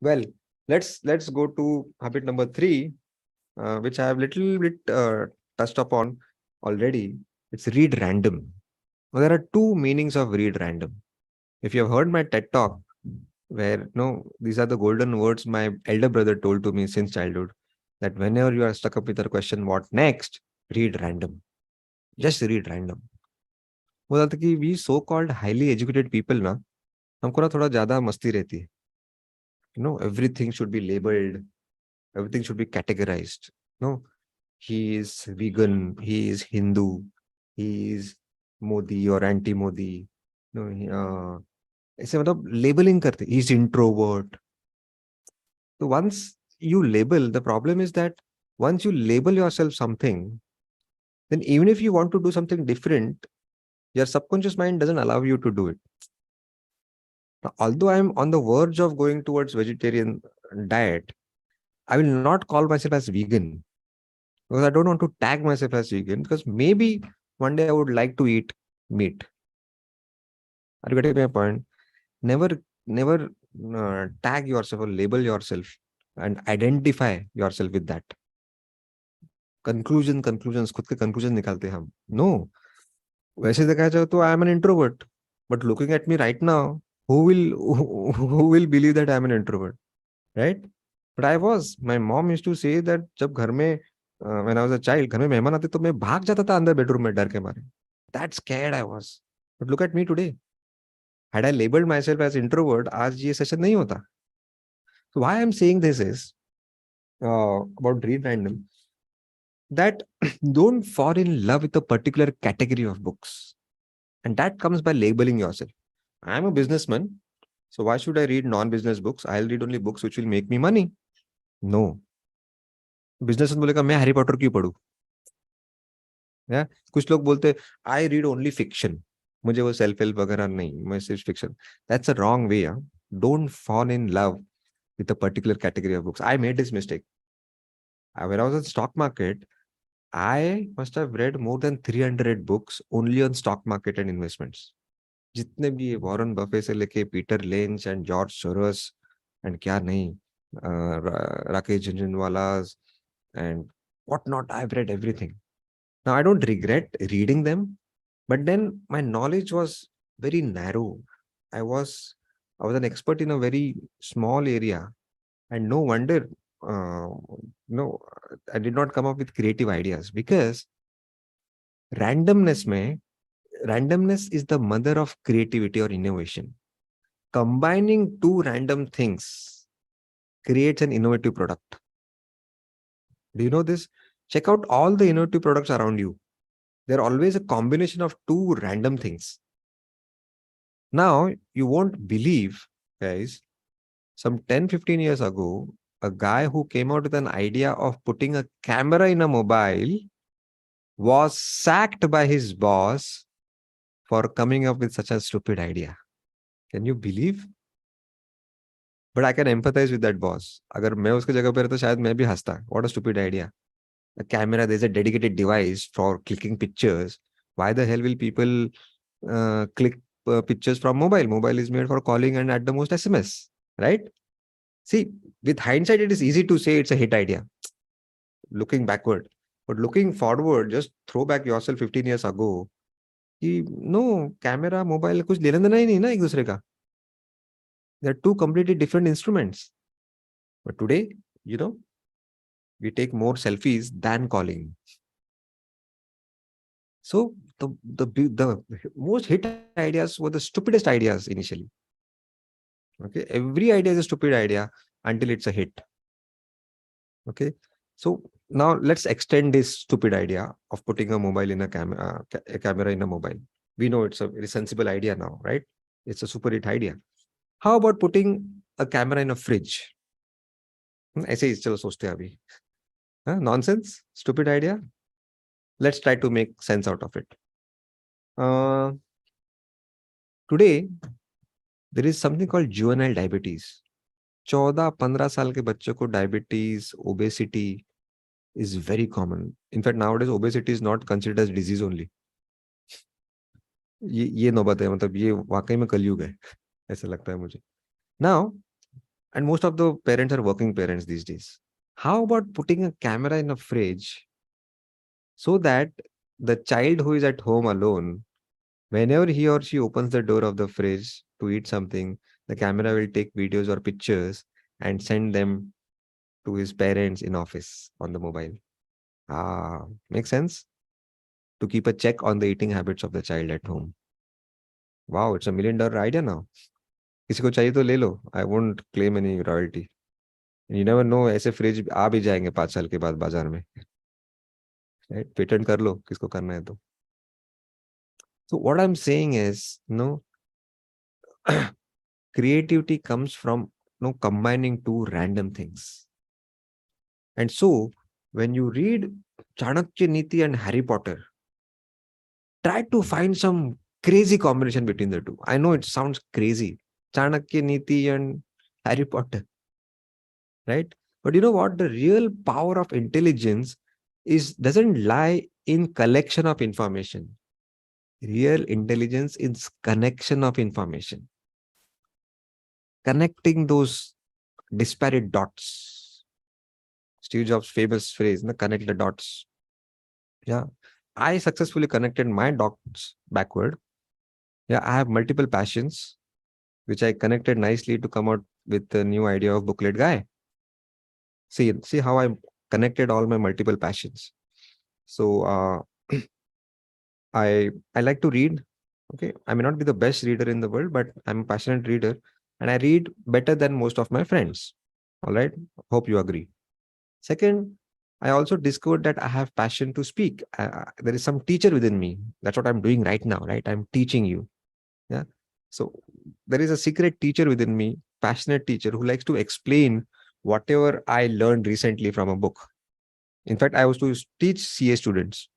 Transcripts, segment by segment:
Well, let's go to habit number three, which I have little bit touched upon already. It's read random. Now, there are two meanings of read random. If you have heard my TED talk, where no, these are the golden words my elder brother told to me since childhood, that whenever you are stuck up with a question, what next? Read random. Just read random. बोला था कि we so called highly educated people ना, हमको ना थोड़ा ज्यादा मस्ती रहती है. Everything should be labeled, everything should be categorized. No, he is vegan, he is Hindu, he is Modi or anti Modi. No, ऐसे मतलब labeling करते. He is introvert. So once you label, the problem is that once you label yourself something, then even if you want to do something different, your subconscious mind doesn't allow you to do it. Now, although I'm on the verge of going towards vegetarian diet, I will not call myself as vegan because I don't want to tag myself as vegan, because maybe one day I would like to eat meat. Are you getting my point? Never tag yourself or label yourself and identify yourself with that. Conclusions, खुद के conclusion निकालते हैं हम. No. वैसे देखा जाए तो I am an introvert. But looking at me right now, who will believe that I am an introvert? Right? But I was. My mom used to say that जब घर में when I was a child, घर में मेहमान आते तो मैं भाग जाता था अंदर बेडरूम में डर के मारे. That scared I was. But look at me today. Had I labeled myself as introvert, आज ये session नहीं होता. So why I'm saying this is about read random, that don't fall in love with a particular category of books. And that comes by labeling yourself. I'm a businessman, so why should I read non-business books? I'll read only books which will make me money. No. Businessman बोलेगा मैं Harry Potter क्यों पढूं? या कुछ लोग बोलते I read only fiction, मुझे वो self help वगैरह नहीं, मैं सिर्फ fiction. That's a wrong way. Don't fall in love with a particular category of books. I made this mistake. When I was in stock market, I must have read more than 300 books only on stock market and investments. जितने भी Warren Buffett से लेके Peter lens and George Soros and क्या नहीं, Rakesh Jhunjhunwala and whatnot, I've read everything. Now I don't regret reading them, but then my knowledge was very narrow. I was an expert in a very small area, and no wonder uh, no I did not come up with creative ideas, because randomness mein randomness is the mother of creativity or innovation. Combining two random things creates an innovative product. Do you know this? Check out all the innovative products around you. They're always a combination of two random things. Now, you won't believe, guys, some 10-15 years ago, a guy who came out with an idea of putting a camera in a mobile was sacked by his boss for coming up with such a stupid idea. Can you believe? But I can empathize with that boss. अगर मैं उसके जगह पे रहता शायद मैं भी हंसता. What a stupid idea. A camera, there's a dedicated device for clicking pictures. Why the hell will people click pictures from mobile? Mobile is made for calling and at the most SMS, right? See, with hindsight, it is easy to say it's a hit idea, looking backward. But looking forward, just throw back yourself 15 years ago. कि no, camera, mobile, कुछ लेना देना ही नहीं ना एक दूसरे का. They're two completely different instruments. But today, we take more selfies than calling. So the most hit ideas were the stupidest ideas initially. Okay, every idea is a stupid idea until it's a hit. Okay, so now let's extend this stupid idea of putting a mobile in a camera in a mobile. We know it's a very sensible idea now, right? It's a super hit idea. How about putting a camera in a fridge? ऐसे ही चलो सोचते हैं अभी. Nonsense, stupid idea. Let's try to make sense out of it. Today, there is something called juvenile diabetes. 14-15 साल के बच्चों को diabetes, obesity is very common. In fact, nowadays obesity is not considered as disease only. ये नौबत है, मतलब ये वाकई में कलयुग है, ऐसा लगता है मुझे. Now, And most of the parents are working parents these days. How about putting a camera in a fridge so that the child who is at home alone, whenever he or she opens the door of the fridge to eat something, the camera will take videos or pictures and send them to his parents in office on the mobile. Ah, makes sense? To keep a check on the eating habits of the child at home. Wow, it's $1 million idea now. किसी को चाहिए तो ले लो. I won't claim any royalty. You never know, ऐसे fridge आ भी जाएंगे 5 साल के बाद बाजार में. Right? पेटेंट कर लो किसको करना है तो. So what I'm saying is, creativity comes from combining two random things. And so when you read Chanakya Niti and Harry Potter, try to find some crazy combination between the two. I know it sounds crazy. Chanakya Niti and Harry Potter, right? But you know what? The real power of intelligence doesn't lie in collection of information. Real intelligence is connection of information. Connecting those disparate dots. Steve Jobs' famous phrase, connect the dots. Yeah. I successfully connected my dots backward. Yeah, I have multiple passions, which I connected nicely to come out with the new idea of Booklet guy. See how I connected all my multiple passions. So I like to read. Okay, I may not be the best reader in the world, but I'm a passionate reader, and I read better than most of my friends. All right, hope you agree. Second, I also discovered that I have passion to speak. There is some teacher within me. That's what I'm doing right now, right? I'm teaching you. Yeah. So there is a secret teacher within me, passionate teacher who likes to explain whatever I learned recently from a book. In fact, I was to teach CA students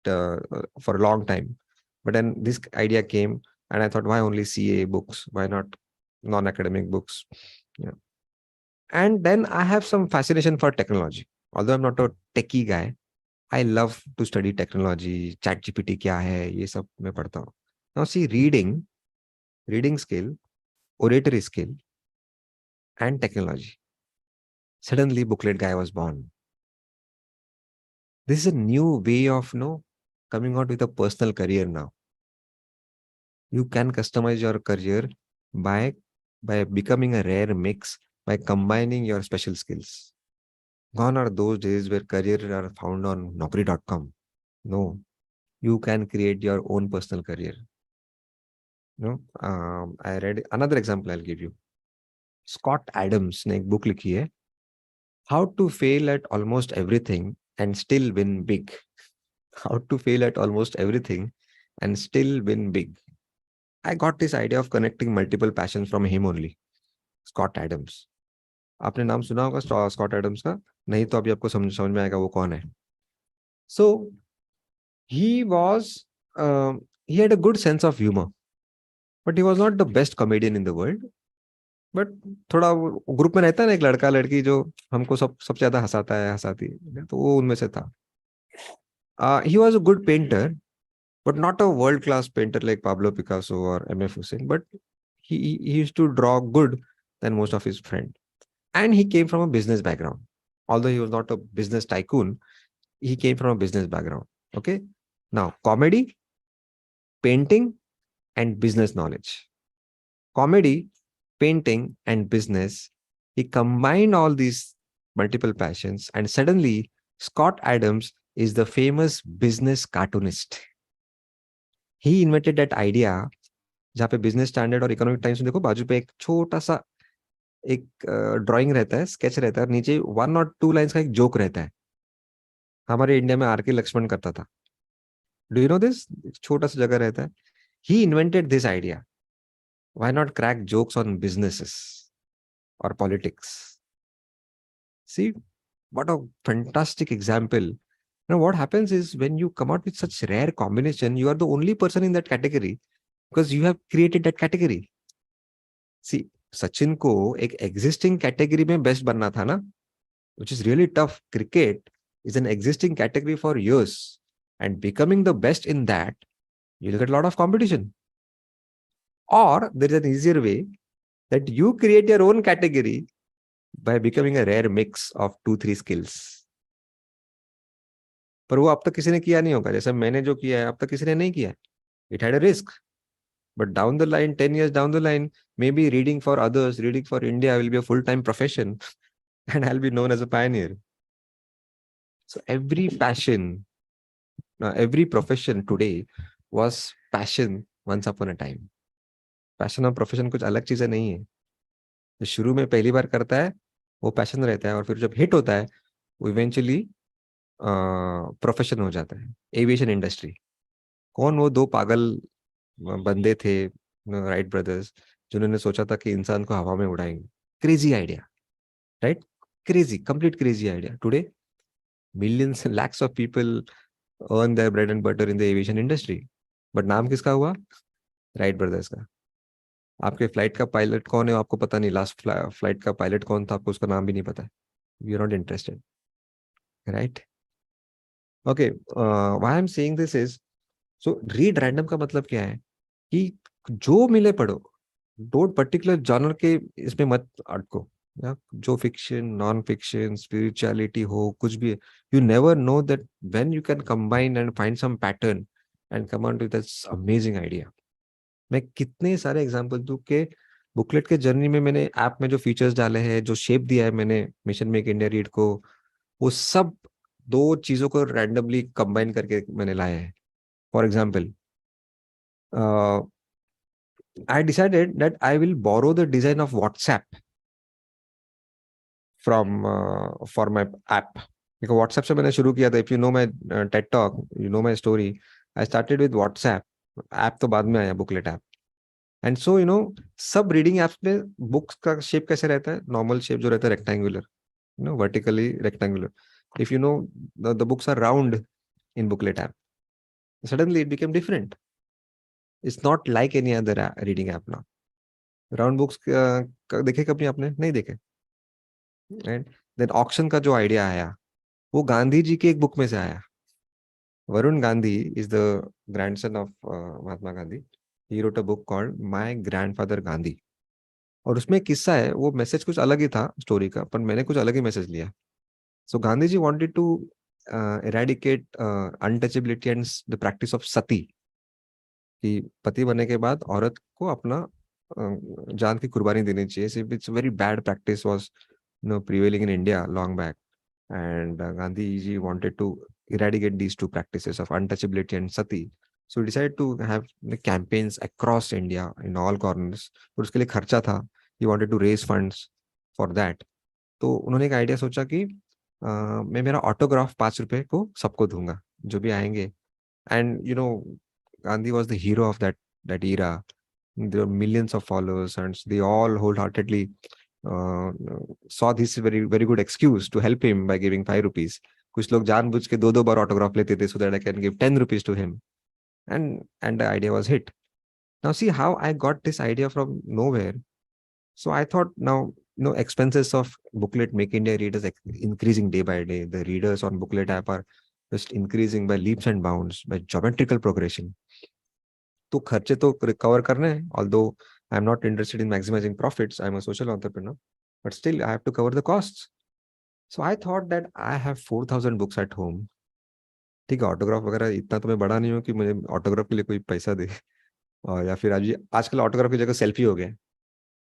for a long time. But then this idea came and I thought, why only CA books? Why not non-academic books? Yeah. And then I have some fascination for technology. Although I'm not a techie guy, I love to study technology. ChatGPT क्या है, ये सब मैं पढ़ता हूँ. Now see, reading skill, oratory skill, and technology. Suddenly, Booklet guy was born. This is a new way of coming out with a personal career now. You can customize your career by becoming a rare mix, by combining your special skills. Gone are those days where careers are found on Naukri.com. No, you can create your own personal career. I read another example. I'll give you. Scott Adams ने एक book लिखी है, How to Fail at Almost Everything and Still Win Big. How to fail at almost everything and still win big. I got this idea of connecting multiple passions from him only. Scott Adams. आपने नाम सुना होगा Scott Adams का? नहीं तो अभी आपको समझ में आएगा वो कौन है. So he had a good sense of humor, but he was not the best comedian in the world. But थोड़ा ग्रुप में रहता है ना एक लड़का लड़की जो हमको सबसे ज्यादा हंसाता है हंसाती है, तो वो उनमें से था. He was a good painter, but not a world-class painter like Pablo Picasso or M.F. Hussein, but he used to draw good than most of his friends. And he came from a business background. Although he was not a business tycoon, he came from a business background. Okay. Now, comedy, painting, and business knowledge. Comedy, painting, and business. He combined all these multiple passions, and suddenly Scott Adams is the famous business cartoonist. He invented that idea जहाँ पे business standard और economic times में देखो बाजू पे एक छोटा सा एक ड्राइंग रहता है, स्केच रहता है, नीचे 1 और 2 लाइंस का एक जोक रहता है. हमारे इंडिया में आर.के. लक्ष्मण करता था. Do you know this? छोटा सा जगह रहता है. He invented this idea. Why not crack jokes on businesses और politics? See what a fantastic example. Now what happens is when you come out with such rare combination, you are the only person in that category because you have created that category. See, Sachin को एक existing category में best बनना था ना, which is really tough. Cricket is an existing category for years, and becoming the best in that, you'll get a lot of competition. Or there is an easier way. that you create your own category by becoming a rare mix of 2-3 skills. पर वो अब तक किसी ने किया नहीं होगा, जैसे मैंने जो किया है अब तक किसी ने नहीं किया है. It had a risk. But down the line, 10 years down the line, maybe reading for others, reading for India will be a full-time profession and I'll be known as a pioneer. So every passion, every profession today was passion once upon a time. Passion और profession कुछ अलग चीजें नहीं है. जो शुरू में पहली बार करता है वो पैशन रहता है, और फिर जब हिट होता है वो इवेंचुअली प्रोफेशन हो जाता है. Aviation industry. कौन वो दो पागल बंदे थे, राइट ब्रदर्स, जिन्होंने सोचा था कि इंसान को हवा में उड़ाएंगे. Crazy idea, right? Crazy, complete crazy idea. Today millions lakhs of people earn their bread and butter in the aviation industry. But नाम किसका हुआ? राइट ब्रदर्स का. आपके फ्लाइट का पायलट कौन है आपको पता नहीं. लास्ट फ्लाइट का पायलट कौन था आपको उसका नाम भी नहीं पता. You are not interested, right? Okay, why I am saying this is, so read random का मतलब क्या है कि जो मिले पढ़ो. डोंट पर्टिकुलर जॉनर के इसमें मत अटको. या जो फिक्शन, नॉन फिक्शन, स्पिरिचुअलिटी हो, कुछ भी, you never know that when you can combine and find some pattern and come on to this amazing idea. मैं कितने सारे एग्जांपल दूं के बुकलेट के जर्नी में मैंने ऐप में जो फीचर्स डाले हैं, जो शेप दिया है मैंने मिशन मेक इंडिया रीड को, वो सब दो चीजों को रैंडमली कंबाइन करके मैंने लाए हैं. For example, I decided that I will borrow the design of WhatsApp from for my app. देखो WhatsApp से मैंने शुरू किया था. If you know my TED talk, you know my story. I started with WhatsApp. App तो बाद में आया, बुकलेट ऐप. एंड सो सब रीडिंग एप्स में बुक्स का शेप कैसे रहता है? नॉर्मल शेप जो रहता है, rectangular, vertically rectangular. If you know the books are round in booklet app, suddenly it became different. It's not like any other reading app now. Round books देखे कभी आपने? नहीं देखे. एंड देन ऑक्शन का जो आइडिया आया वो गांधी जी की एक बुक में से आया. Varun Gandhi is the grandson of Mahatma Gandhi. He wrote a book called my grandfather Gandhi. और उसमें एक किस्सा है, वो मैसेज कुछ अलग ही था स्टोरी का, पर मैंने कुछ अलग ही मैसेज लिया. So Gandhi ji wanted to eradicate untouchability and the practice of sati, कि पति बनने के बाद औरत को अपना जान की कुर्बानी देनी चाहिए. It's very bad practice was prevailing in India long back, and Gandhi ji wanted to eradicate these two practices of untouchability and sati. So he decided to have campaigns across India in all corners. और उसके लिए खर्चा था. He wanted to raise funds for that. तो उन्होंने एक idea सोचा कि मैं मेरा ऑटोग्राफ 5 रुपए को सबको दूंगा जो भी आएंगे. And Gandhi was the hero of that era. There were millions of followers, and they all wholeheartedly uh, saw this very very good excuse to help him by giving 5 rupees. कुछ लोग जानबूझ के दो बार ऑटोग्राफ लेते थे so that I can give 10 rupees to him. And the idea was hit. Now see how I got this idea from nowhere. So I thought, now expenses of Booklet Make India Read is increasing day by day. The readers on Booklet app are just increasing by leaps and bounds, by geometrical progression. तो खर्चे तो recover करने हैं. Although I'm not interested in maximizing profits, I'm a social entrepreneur, but still I have to cover the costs. So I thought that I have 4,000 books at home. ठीक है, autograph वगैरह इतना तो मैं बड़ा नहीं हूँ कि मुझे ऑटोग्राफ के लिए कोई पैसा दे. और या फिर आजकल ऑटोग्राफ की जगह सेल्फी हो गया.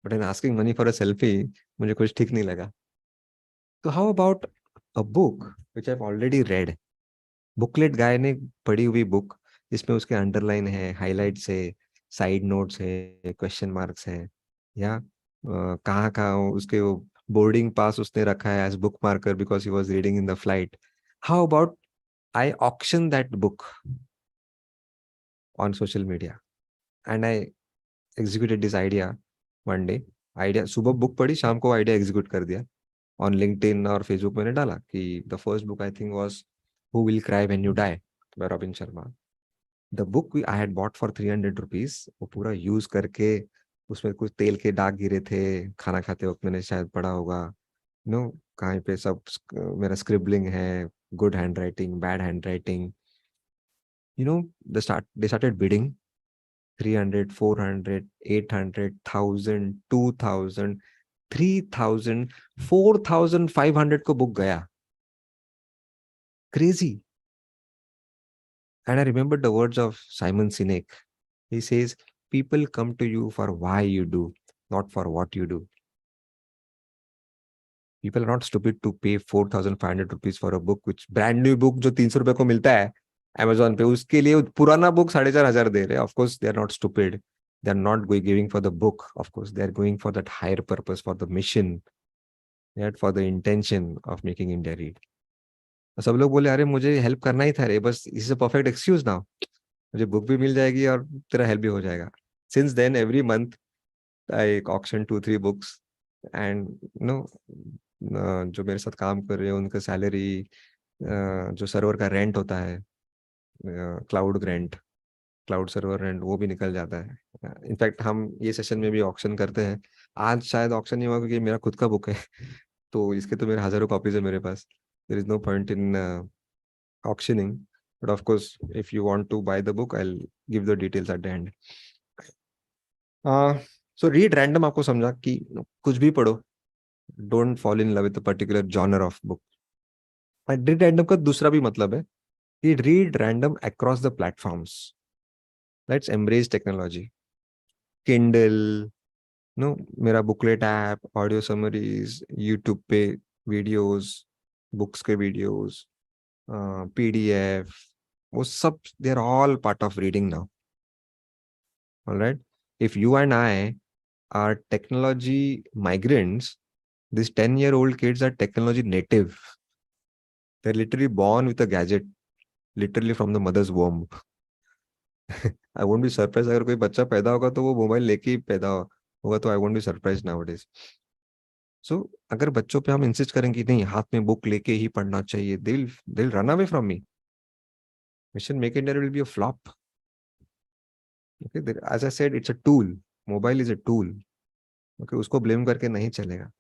But in asking money for a selfie मुझे कुछ ठीक नहीं लगा. तो how about a book which I have already red. Booklet गाय ने पढ़ी हुई बुक जिसमें उसके अंडरलाइन है, हाइलाइट्स है, साइड नोट्स है, क्वेश्चन मार्क्स है, या कहाँ कहाँ उसके वो बोर्डिंग पास उसने रखा है as book marker because he was reading in the flight. How about I auction that book on social media and I executed this idea one day. Idea, सुबह बुक पढ़ी, शाम को आइडिया एग्जीक्यूट कर दिया. On LinkedIn और Facebook मैंने डाला कि the first book I think was who will cry when you die by Robin Sharma. The book I had bought for 300 rupees. वो पूरा यूज करके उसमें कुछ तेल के दाग गिरे थे खाना खाते वक्त, मैंने शायद पढ़ा होगा. कहाँ पे सब मेरा स्क्रिबलिंग है, good hand writing, bad hand writing. They started bidding. 300, 400, 800, 1000, 2000, 3000, 4500 को बुक गया. Crazy. And I remember the words of Simon Sinek. He says, people come to you for why you do, not for what you do. People are not stupid to pay 4500 rupees for a book, which brand new book जो 300 रुपए को मिलता है Amazon पे, उसके लिए पुराना book 4500 दे रहे हैं. Of course, they are not stupid. They are not giving for the book. Of course, they are going for that higher purpose, for the mission, yet for the intention of making India read. सब लोग बोले अरे मुझे help करना ही था रे, बस is a perfect excuse now. मुझे बुक भी मिल जाएगी और तेरा हेल्प भी हो जाएगा. Since then every month I auction 2-3 books and no जो मेरे साथ काम कर रहे हैं उनका सैलरी, जो सर्वर का रेंट होता है, cloud rent, cloud server rent, वो भी निकल जाता है. इनफैक्ट हम ये सेशन में भी ऑक्शन करते हैं. आज शायद ऑक्शन नहीं हुआ क्योंकि मेरा खुद का बुक है. तो इसके तो मेरे हजारों कॉपीज है मेरे पास. There is no point in auctioning, but of course if you want to buy the book I'll give the details at the end. So read random आपको समझा कि कुछ भी पढ़ो, don't fall in love with a particular genre of book. read random का दूसरा भी मतलब है कि read random across the platforms. Let's embrace technology. Kindle, no, मेरा booklet app, audio summaries, YouTube पे वीडियोस, बुक्स के वीडियोस, PDF, वो सब, they are all part of reading now. All right. If you and I are technology migrants, these 10-year-old kids are technology native. They're literally born with a gadget, literally from the mother's womb. I won't be surprised अगर कोई बच्चा पैदा होगा तो वो mobile लेके ही पैदा होगा, तो I won't be surprised nowadays. So अगर बच्चों पे हम इंसिस्ट करेंगे नहीं हाथ में बुक लेके ही पढ़ना चाहिए, they'll run away from me. Mission Make India will be a flop. Okay, as I said, it's a tool. Mobile is a tool. Okay, उसको ब्लेम करके नहीं चलेगा.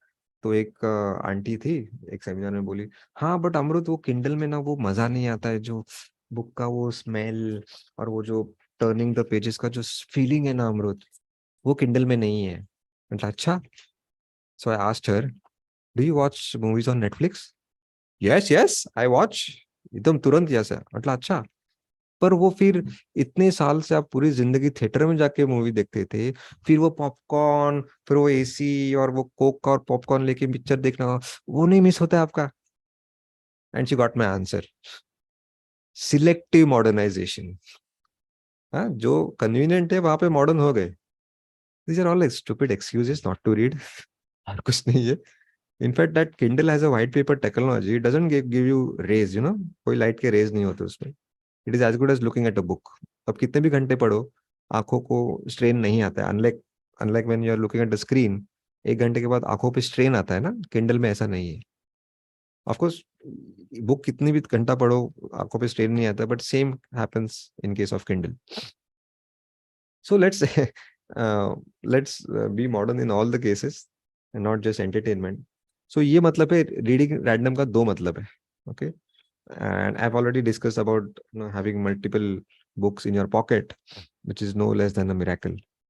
तो एक आंटी थी एक सेमिनार में बोली, हाँ बट अमृत वो किंडल में ना वो मजा नहीं आता है, जो बुक का वो स्मेल और वो जो टर्निंग द पेजेस का जो फीलिंग है ना अमृत, वो किंडल में नहीं है. मतलब अच्छा. So I asked her, do you watch movies on Netflix? Yes yes I watch. एकदम तुरंत यस है. मतलब अच्छा. पर वो फिर इतने साल से आप पूरी जिंदगी थिएटर में जाके मूवी देखते थे, फिर वो पॉपकॉर्न, फिर वो एसी और वो कोक और पॉपकॉर्न लेके पिक्चर देखना, वो नहीं मिस होता है आपका? And she got my answer, selective modernisation. हाँ, जो कन्वीनियंट है वहां पे मॉडर्न हो गए. These are all stupid excuses not to read. और कुछ नहीं है. In fact that Kindle has a white paper technology, it doesn't give you rays, कोई लाइट के रेज नहीं होते उसमें. It is as good as looking at a book. अब कितने भी घंटे पढ़ो, आंखों को स्ट्रेन नहीं आता है. Unlike unlike when you are looking at the screen, 1 घंटे के बाद आंखों पे स्ट्रेन आता है ना. किंडल में ऐसा नहीं है. ऑफ कोर्स बुक कितनी भी घंटा पढ़ो आंखों पे स्ट्रेन नहीं आता, but same happens in case of Kindle. So let's be modern in all the cases and not just entertainment. So ये मतलब है रीडिंग रैंडम का 2 मतलब है. Okay. And I've already discussed about having multiple books in your pocket, which is no less than a miracle.